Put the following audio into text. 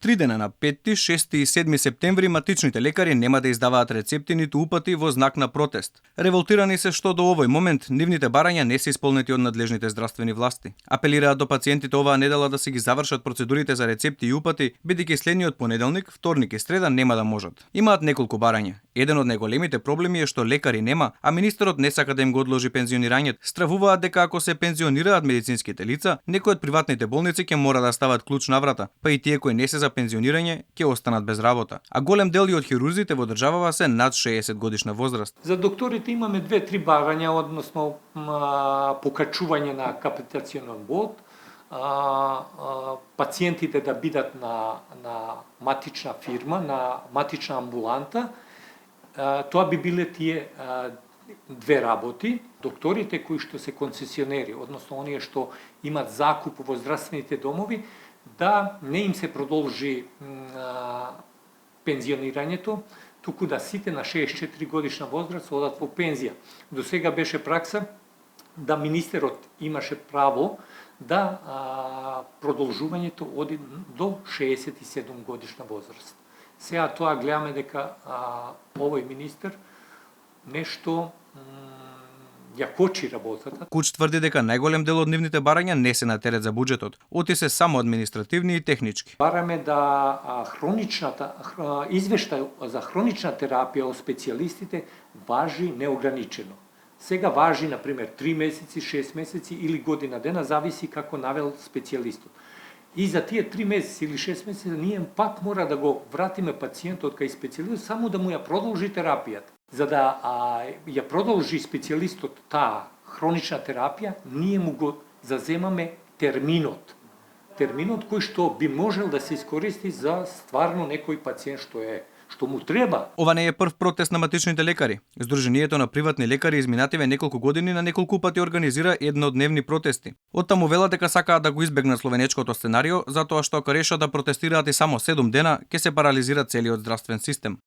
3 дена на 5, 6 и 7 септември матичните лекари нема да издаваат рецепти ниту упати во знак на протест. Револтирани се што до овој момент нивните барања не се исполнети од надлежните здравствени власти. Апелираат до пациентите оваа недела да се ги завршат процедурите за рецепти и упати, бидејќи следниот понеделник, вторник и среда нема да можат. Имаат неколку барања. Еден од најголемите проблеми е што лекари нема, а министерот не сака да им го одложи пензионирањето. Стравуваат дека ако се пензионираат медицинските лица, некои од приватните болници ќе мора да стават клуч на врата, па и тие кои не се за пензионирање ќе останат без работа. А голем дел и од хирурзите во државава се над 60 годишна возраст. За докторите имаме 2-3 барања, односно покачување на капитационен бод, пациентите да бидат на матична фирма, на матична амбуланта. Тоа би биле тие две работи. Докторите кои што се концесионери, односно оние што имат закуп во здравствените домови, да не им се продолжи пензионирањето, туку да сите на 64 годишна возраст одат во пензија. До сега беше пракса да министерот имаше право да продолжувањето оди до 67 годишна возраст. Сега тоа гледаме дека овој министер нешто ја кочи работата. Куч тврди дека најголем дел од нивните барања не се на терет за буџетот, оти се само административни и технички. Бараме да извештај за хронична терапија од специјалистите важи неограничено. Сега важи, например, 3 месеци, 6 месеци или година дена, зависи како навел специјалистот. И за тие 3 месеци или 6 месеци ние пак мора да го вратиме пациентот кај специјалист само да му ја продолжи терапијата. За да ја продолжи специјалистот таа хронична терапија, ние му го заземаме терминот. Терминот кој што би можел да се искористи за стварно некој пациент што му треба. Ова не е прв протест на матичните лекари. Сдруженијето на приватни лекари изминативе неколку години на неколку пати организира еднодневни протести. Оттаму велат дека сакаат да го избегнат словенечкото сценарио, затоа што ако решат да протестираат и само 7 дена, ќе се парализира целиот здравствен систем.